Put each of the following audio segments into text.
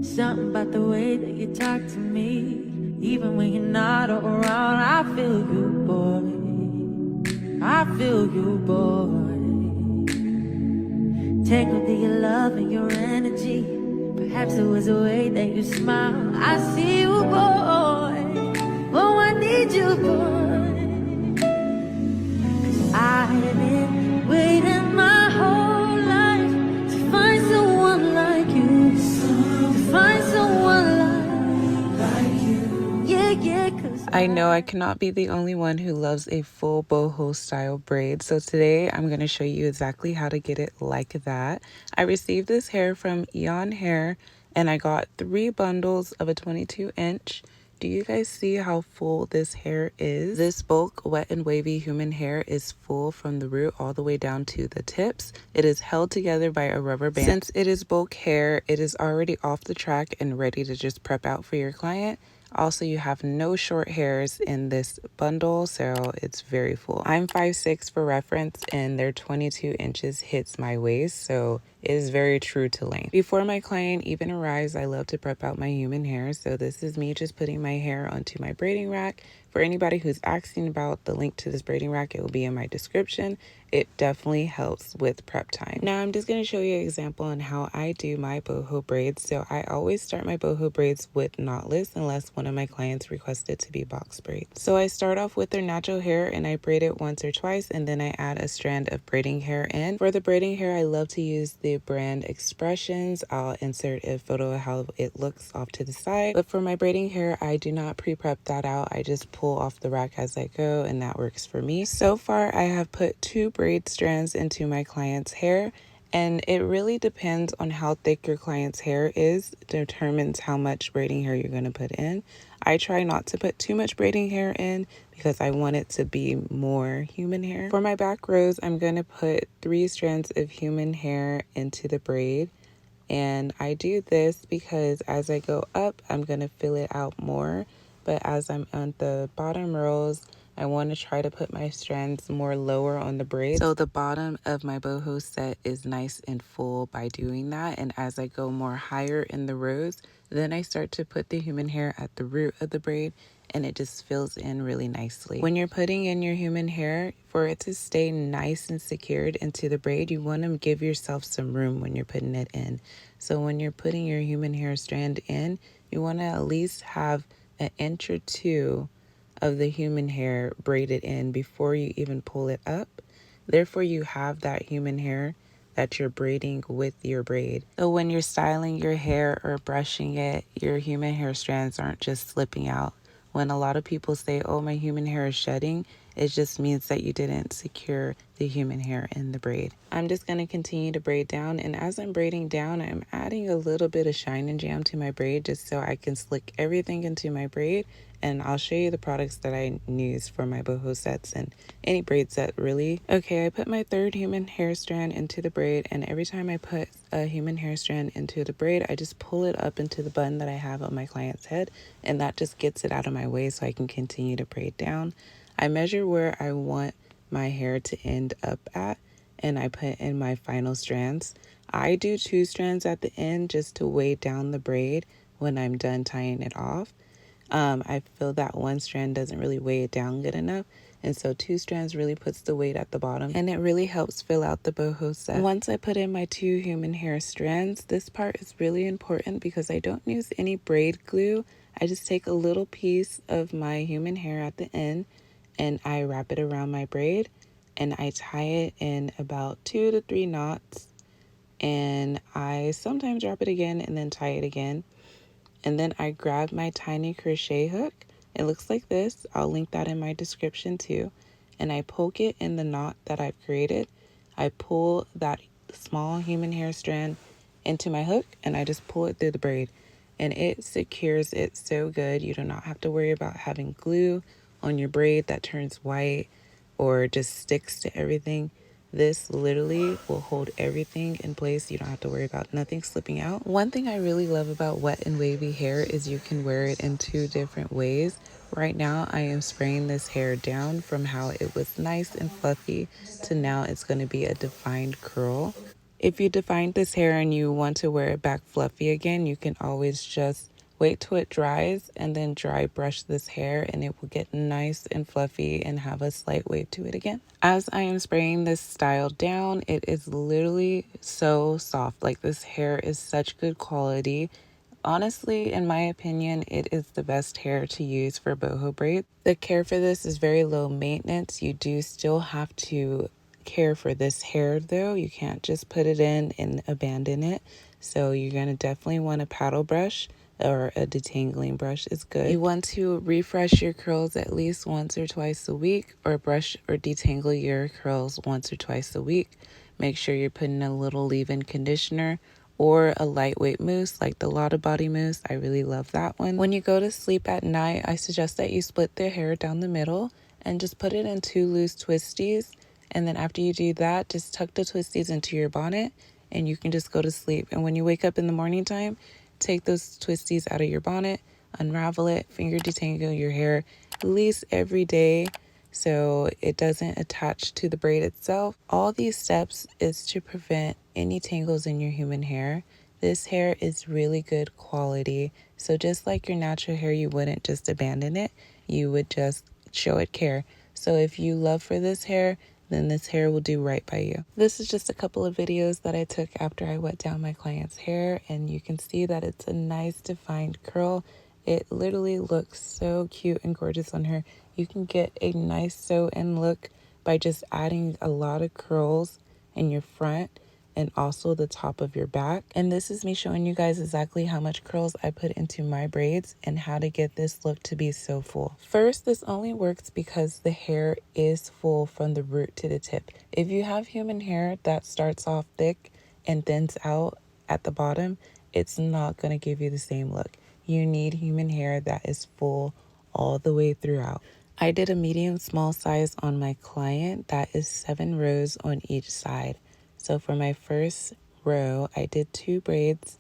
Something about the way that you talk to me. Even when you're not around, I feel you, boy. I feel you, boy. Tangled in your love and your energy. Perhaps it was the way that you smile. I see you, boy. Oh, I need you, boy. 'Cause I've been waiting my whole life to find someone like you. To find someone like you. Yeah, yeah, 'cause I know I cannot be the only one who loves a full boho style braid. So today I'm going to show you exactly how to get it like that. I received this hair from Eayon Hair and I got 3 bundles of a 22-inch. Do you guys see how full this hair is? This bulk wet and wavy human hair is full from the root all the way down to the tips. It is held together by a rubber band. Since it is bulk hair, it is already off the track and ready to just prep out for your client. Also, you have no short hairs in this bundle, so it's very full. I'm 5'6" for reference, and their 22 inches hits my waist, so it is very true to length. Before my client even arrives, I love to prep out my human hair, so this is me just putting my hair onto my braiding rack. For anybody who's asking about the link to this braiding rack, it will be in my description. It definitely helps with prep time. Now I'm just going to show you an example on how I do my boho braids. So I always start my boho braids with knotless unless one of my clients requested to be box braids. So I start off with their natural hair and I braid it once or twice, and then I add a strand of braiding hair in. For the braiding hair, I love to use the brand Expressions. I'll insert a photo of how it looks off to the side. But for my braiding hair, I do not pre-prep that out. I just pull off the rack as I go, and that works for me. So far, I have put 2 braid strands into my client's hair, and it really depends on how thick your client's hair is, determines how much braiding hair you're going to put in. I try not to put too much braiding hair in because I want it to be more human hair. For my back rows, I'm going to put 3 strands of human hair into the braid. And I do this because as I go up, I'm going to fill it out more. But as I'm on the bottom rows, I want to try to put my strands more lower on the braid. So the bottom of my boho set is nice and full by doing that. And as I go more higher in the rows, then I start to put the human hair at the root of the braid, and it just fills in really nicely. When you're putting in your human hair, for it to stay nice and secured into the braid, you want to give yourself some room when you're putting it in. So when you're putting your human hair strand in, you want to at least have an inch or 2 of the human hair braided in before you even pull it up. Therefore, you have that human hair that you're braiding with your braid. So when you're styling your hair or brushing it, your human hair strands aren't just slipping out. When a lot of people say, oh, my human hair is shedding, it just means that you didn't secure the human hair in the braid. I'm just going to continue to braid down, and as I'm braiding down, I'm adding a little bit of shine and jam to my braid just so I can slick everything into my braid. And I'll show you the products that I use for my boho sets and any braid set really. Okay, I put my 3rd human hair strand into the braid, and every time I put a human hair strand into the braid, I just pull it up into the bun that I have on my client's head, and that just gets it out of my way so I can continue to braid down. I measure where I want my hair to end up at, and I put in my final strands. I do 2 strands at the end just to weigh down the braid when I'm done tying it off. I feel that 1 strand doesn't really weigh it down good enough, and so 2 strands really puts the weight at the bottom, and it really helps fill out the boho set. Once I put in my 2 human hair strands, this part is really important because I don't use any braid glue. I just take a little piece of my human hair at the end and I wrap it around my braid, and I tie it in about 2 to 3 knots, and I sometimes wrap it again and then tie it again. And then I grab my tiny crochet hook. It looks like this. I'll link that in my description too. And I poke it in the knot that I've created. I pull that small human hair strand into my hook, and I just pull it through the braid. And it secures it so good. You do not have to worry about having glue on your braid that turns white or just sticks to everything. This literally will hold everything in place. You don't have to worry about nothing slipping out. One thing I really love about wet and wavy hair is you can wear it in 2 different ways. Right now, I am spraying this hair down from how it was nice and fluffy to now it's going to be a defined curl. If you defined this hair and you want to wear it back fluffy again, you can always just wait till it dries and then dry brush this hair, and it will get nice and fluffy and have a slight wave to it again. As I am spraying this style down, it is literally so soft. Like, this hair is such good quality. Honestly, in my opinion, it is the best hair to use for boho braids. The care for this is very low maintenance. You do still have to care for this hair though. You can't just put it in and abandon it. So you're going to definitely want a paddle brush, or a detangling brush is good. You want to refresh your curls at least once or twice a week, or brush or detangle your curls once or twice a week. Make sure you're putting a little leave-in conditioner or a lightweight mousse like the Lotta Body mousse. I really love that one. When you go to sleep at night, I suggest that you split the hair down the middle and just put it in 2 loose twisties. And then after you do that, just tuck the twisties into your bonnet and you can just go to sleep. And when you wake up in the morning time, take those twisties out of your bonnet, unravel it, finger detangle your hair at least every day so it doesn't attach to the braid itself. All these steps is to prevent any tangles in your human hair. This hair is really good quality. So just like your natural hair, you wouldn't just abandon it. You would just show it care. So if you love for this hair, then this hair will do right by you. This is just a couple of videos that I took after I wet down my client's hair, and you can see that it's a nice defined curl. It literally looks so cute and gorgeous on her. You can get a nice sew-in look by just adding a lot of curls in your front and also the top of your back. And this is me showing you guys exactly how much curls I put into my braids and how to get this look to be so full. First, this only works because the hair is full from the root to the tip. If you have human hair that starts off thick and thins out at the bottom, it's not going to give you the same look. You need human hair that is full all the way throughout. I did a medium small size on my client that is 7 rows on each side. So for my first row, I did 2 braids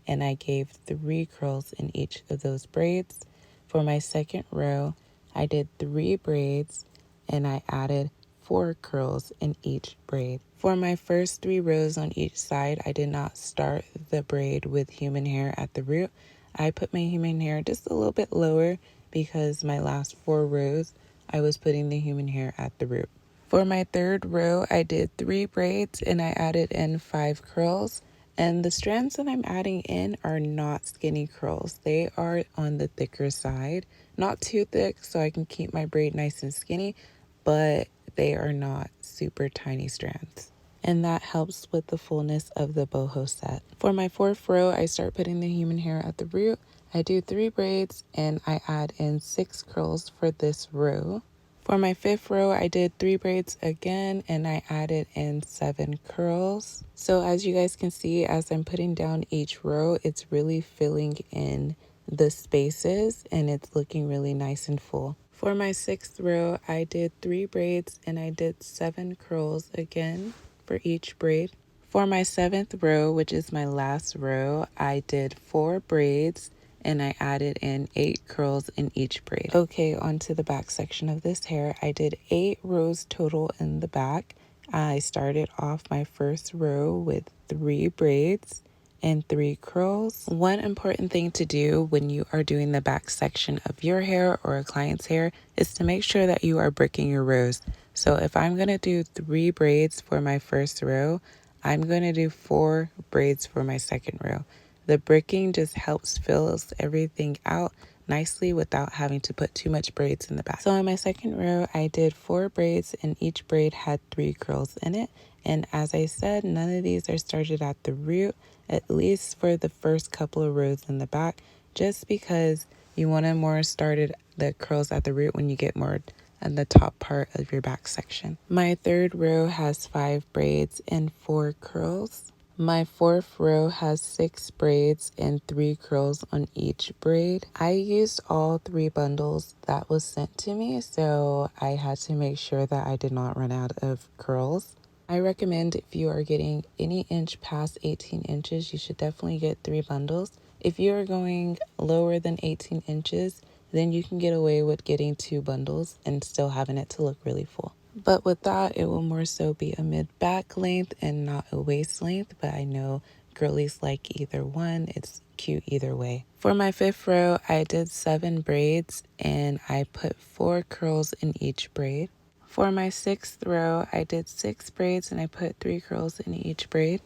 and I gave 3 curls in each of those braids. For my second row, I did 3 braids and I added 4 curls in each braid. For my first 3 rows on each side, I did not start the braid with human hair at the root. I put my human hair just a little bit lower because my last 4 rows, I was putting the human hair at the root. For my third row, I did 3 braids and I added in 5 curls. And the strands that I'm adding in are not skinny curls. They are on the thicker side. Not too thick so I can keep my braid nice and skinny, but they are not super tiny strands. And that helps with the fullness of the boho set. For my fourth row, I start putting the human hair at the root. I do 3 braids and I add in 6 curls for this row. For my fifth row, I did 3 braids again and I added in 7 curls. So as you guys can see, as I'm putting down each row, it's really filling in the spaces and it's looking really nice and full. For my sixth row, I did 3 braids and I did 7 curls again for each braid. For my 7th row, which is my last row, I did 4 braids and I added in 8 curls in each braid. Okay, onto the back section of this hair. I did 8 rows total in the back. I started off my first row with 3 braids and 3 curls. One important thing to do when you are doing the back section of your hair or a client's hair is to make sure that you are bricking your rows. So if I'm going to do 3 braids for my first row, I'm going to do 4 braids for my second row. The bricking just helps fills everything out nicely without having to put too much braids in the back. So in my second row, I did 4 braids and each braid had 3 curls in it. And as I said, none of these are started at the root, at least for the first couple of rows in the back, just because you want to more started the curls at the root when you get more on the top part of your back section. My third row has 5 braids and 4 curls. My fourth row has 6 braids and 3 curls on each braid. I used all 3 bundles that was sent to me, so I had to make sure that I did not run out of curls. I recommend if you are getting any inch past 18 inches, you should definitely get 3 bundles. If you are going lower than 18 inches, then you can get away with getting 2 bundles and still having it to look really full. But with that, it will more so be a mid-back length and not a waist length. But I know girlies like either one. It's cute either way. For my 5th row, I did 7 braids and I put 4 curls in each braid. For my 6th row, I did 6 braids and I put 3 curls in each braid.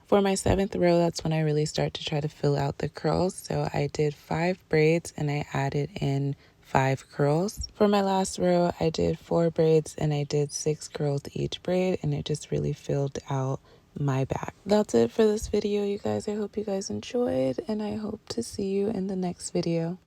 For my 7th row, that's when I really start to try to fill out the curls. So I did 5 braids and I added in 5 curls. For my last row, I did 4 braids and I did 6 curls each braid, and it just really filled out my back. That's it for this video, you guys. I hope you guys enjoyed, and I hope to see you in the next video.